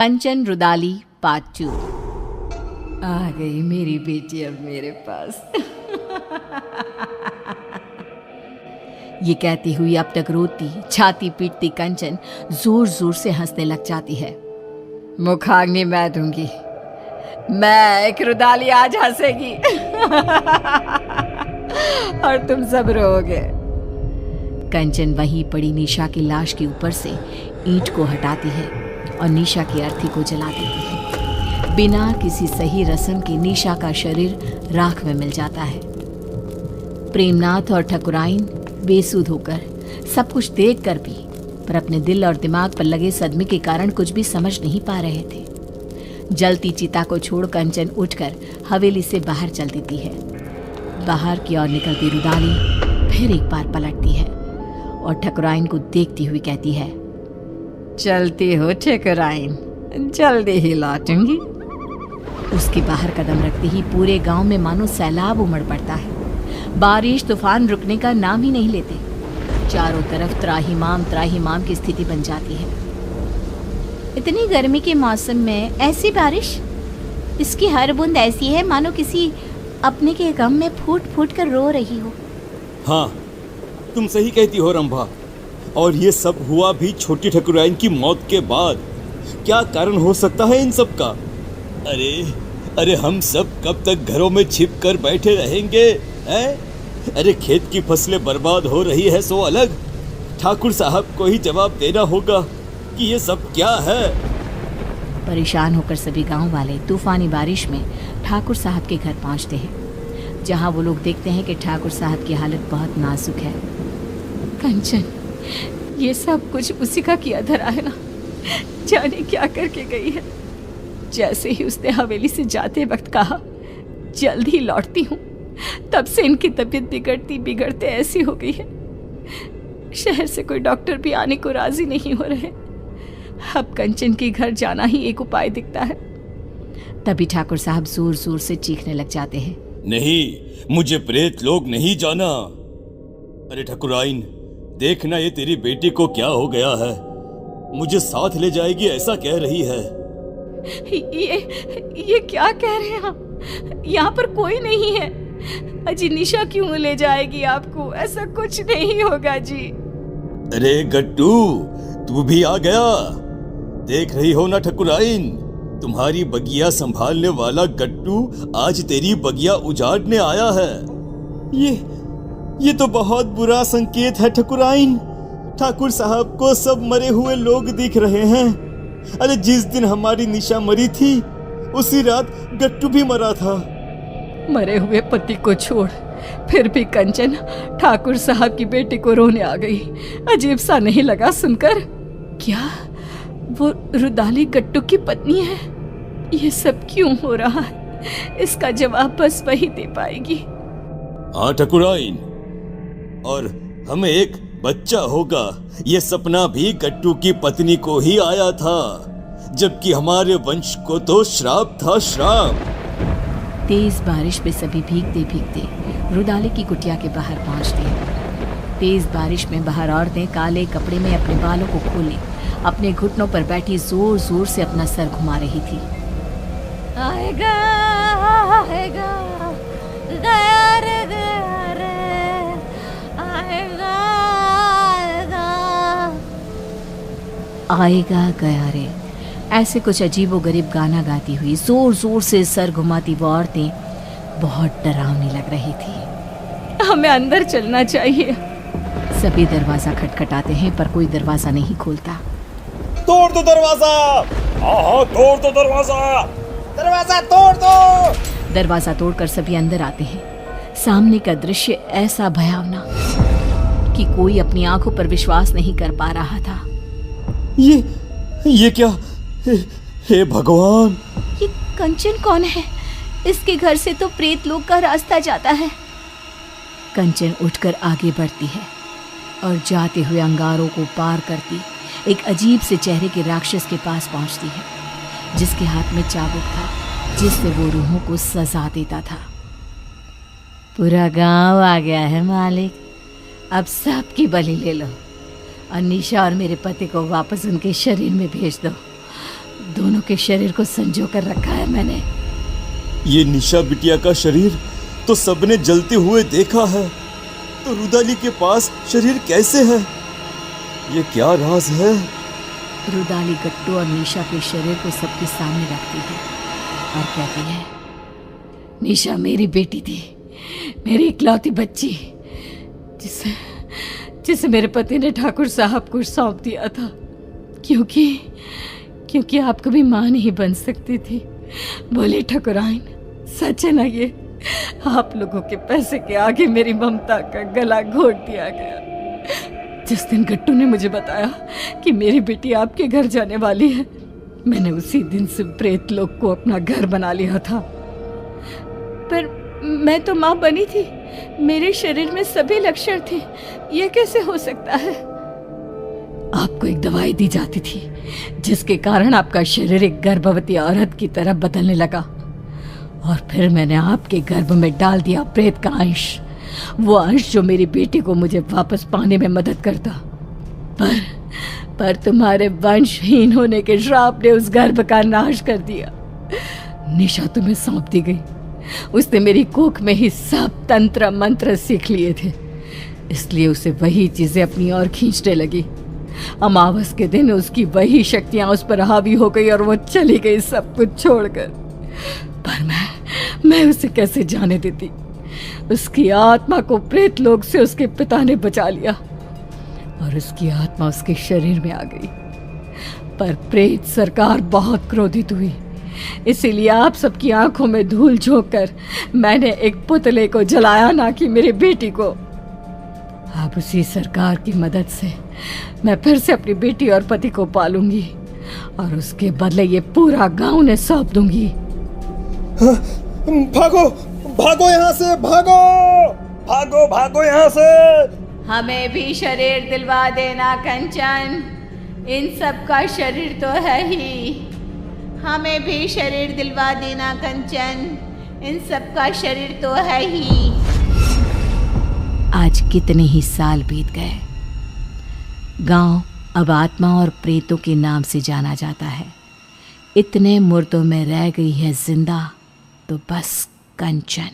कंचन rudali part 2। आ गई मेरी बेटी अब मेरे पास। ये कहती हुई अब तक रोती छाती पीटती कंचन जोर जोर से हंसने लग जाती है। मुखाग्नि मैं दूंगी, मैं एक रुदाली आज हंसेगी और तुम सब रोओगे। कंचन वहीं पड़ी निशा की लाश के ऊपर से ईंट को हटाती है और निशा की अर्थी को जला देती है। बिना किसी सही रस्म के निशा का शरीर राख में मिल जाता है। प्रेमनाथ और ठकुराइन बेसुध होकर सब कुछ देख कर भी पर अपने दिल और दिमाग पर लगे सदमे के कारण कुछ भी समझ नहीं पा रहे थे। जलती चिता को छोड़ कंचन उठकर हवेली से बाहर चल देती है। बाहर की ओर निकलती रुदाली फिर एक बार पलटती है और ठकुराइन को देखती हुई कहती है, चलती हो ठकुराइन, जल्दी ही लौटूंगी। उसके बाहर कदम रखते ही पूरे गांव में मानो सैलाब उमड़ पड़ता है। बारिश तूफान रुकने का नाम ही नहीं लेते। चारों तरफ त्राहिमाम की स्थिति बन जाती है। इतनी गर्मी के मौसम में ऐसी बारिश, इसकी हर बूंद ऐसी है मानो किसी अपने के गम में फूट फूट कर रो रही हो। हाँ, तुम सही कहती हो रंभा। और ये सब हुआ भी छोटी ठकुराइन की मौत के बाद। क्या कारण हो सकता है इन सब का? अरे हम सब कब तक घरों में छिप कर बैठे रहेंगे हैं? अरे खेत की फसलें बर्बाद हो रही है सो अलग, ठाकुर साहब को ही जवाब देना होगा कि ये सब क्या है। परेशान होकर सभी गांव वाले तूफानी बारिश में ठाकुर साहब के घर पहुंचते हैं, जहां वो लोग देखते हैं कि ठाकुर साहब की हालत बहुत नाजुक है। कंचन, ये सब कुछ उसी का किया धरा है ना, जाने क्या करके गई है। जैसे ही उसने हवेली से जाते वक्त कहा जल्द ही लौटती हूँ, तब से इनकी तबीयत बिगड़ते ऐसी हो गई है। शहर से कोई डॉक्टर भी आने को राजी नहीं हो रहे। अब कंचन के घर जाना ही एक उपाय दिखता है। तभी ठाकुर साहब जोर जोर से चीखने लग जाते हैं, नहीं, मुझे प्रेत लोग नहीं जाना। अरे ठकुराइन, देखना ये तेरी बेटी को क्या हो गया है, मुझे साथ ले जाएगी ऐसा कह रही है। ये क्या कह रहे हैं आप? यहाँ पर कोई नहीं है। अजी निशा क्यों ले जाएगी आपको? ऐसा कुछ नहीं होगा जी। अरे गट्टू, तू भी आ गया। देख रही हो ना ठकुराइन, तुम्हारी बगिया संभालने वाला गट्टू आज तेरी बगिया उजाड़ने आया है। ये तो बहुत बुरा संकेत है ठकुराइन। ठाकुर साहब को सब मरे हुए लोग दिख रहे हैं। अरे जिस दिन हमारी निशा मरी थी उसी रात गट्टू भी मरा था। मरे हुए पति को छोड़ फिर भी कंचन ठाकुर साहब की बेटी को रोने आ गई। अजीब सा नहीं लगा सुनकर? क्या वो रुदाली गट्टू की पत्नी है? ये सब क्यों हो रहा है? इसका जवाब बस वही दे पाएगी। हाँ ठकुराइन, और हमें एक बच्चा होगा, ये सपना भी गट्टू की पत्नी को ही आया था, जबकि हमारे वंश को तो श्राप था, श्राप। तेज बारिश में सभी भीगते भीगते रुदाली की कुटिया के बाहर पहुंचते हैं। तेज बारिश में बाहर औरतें काले कपड़े में अपने बालों को खोले अपने घुटनों पर बैठी जोर जोर से अपना सर घुमा रही थी। आएगा आएगा गया रे गया रे, आएगा आएगा गया रे, ऐसे कुछ अजीबोगरीब गाना गाती हुई जोर जोर से सर घुमाती वो औरतें बहुत डरावनी लग रही थी। हमें अंदर चलना चाहिए। सभी दरवाजा खटखटाते हैं पर कोई दरवाजा नहीं खोलता। तोड़ दो दरवाजा, हाँ तोड़ दो दरवाजा, दरवाजा तोड़ दो। दरवाजा तोड़कर सभी अंदर आते हैं। सामने का दृश्य ऐसा भयावना कि कोई अपनी आंखों पर विश्वास नहीं कर पा रहा था। ये क्या? हे भगवान, ये कंचन कौन है? इसके घर से तो प्रेत लोग का रास्ता जाता है। कंचन उठकर आगे बढ़ती है और जाते हुए अंगारों को पार करती एक अजीब से चेहरे के राक्षस के पास पहुंचती है, जिसके हाथ में चाबुक था जिससे वो रूहों को सजा देता था। पूरा गांव आ गया है मालिक, अब सबकी बलि ले लो और निशा और मेरे पति को वापस उनके शरीर में भेज दो। दोनों के शरीर को संजो कर रखा है मैंने। ये निशा बिटिया का शरीर तो सबने जलते हुए देखा है, तो रुदाली के पास शरीर कैसे है? ये क्या राज है? रुदाली गट्टू और निशा के शरीर को सबके सामने रखती है और कहती है, निशा मेरी बेटी थी, मेरी इकलौती बच्ची, जिसे मेरे पति ने ठाकुर साहब को सौंप दिया था, क्योंकि आप कभी मां नहीं बन सकती थी। बोले ठकुराइन, सच है ना ये? आप लोगों के पैसे के आगे मेरी ममता का गला घोट दिया गया। जिस दिन गट्टू ने मुझे बताया कि मेरी बेटी आपके घर जाने वाली है, मैंने उसी दिन से प्रेत लोक को अपना घर बना लिया था। पर मैं तो मां बनी थी, मेरे शरीर में सभी लक्षण थे, यह कैसे हो सकता है? आपको एक दवाई दी जाती थी जिसके कारण आपका शरीर एक गर्भवती औरत की तरह बदलने लगा, और फिर मैंने आपके गर्भ में डाल दिया प्रेत का अंश, वो अंश जो मेरी बेटी को मुझे वापस पाने में मदद करता। पर तुम्हारे वंशहीन होने के श्राप ने उस गर्भ का नाश कर दिया। निशा तुम्हें सौंप दी गई, उसने मेरी कोख में ही सब तंत्र मंत्र सीख लिए थे, इसलिए उसे वही चीजें अपनी ओर खींचने लगी। अमावस के दिन उसकी वही शक्तियां उस पर हावी हो गई और वो चली गई सब कुछ छोड़कर। पर मैं उसे कैसे जाने देती? उसकी आत्मा को प्रेत लोक से उसके पिता ने बचा लिया और उसकी आत्मा उसके शरीर में आ गई। पर प्रेत सरकार बहुत क्रोधित हुई, इसीलिए आप सबकी आंखों में धूल झोंक कर मैंने एक पुतले को जलाया, ना कि मेरी बेटी को। अब उसी सरकार की मदद से मैं फिर से अपनी बेटी और पति को पालूंगी और उसके बदले ये पूरा गांव उन्हें सौंप दूंगी। भागो भागो यहाँ से, भागो भागो भागो यहाँ से। हमें भी शरीर दिलवा देना कंचन, इन सब का शरीर तो है ही। हमें भी शरीर दिलवा देना कंचन, इन सब का शरीर तो है ही। आज कितने ही साल बीत गए, गांव अब आत्मा और प्रेतों के नाम से जाना जाता है। इतने मुर्दों में रह गई है जिंदा तो बस कंचन।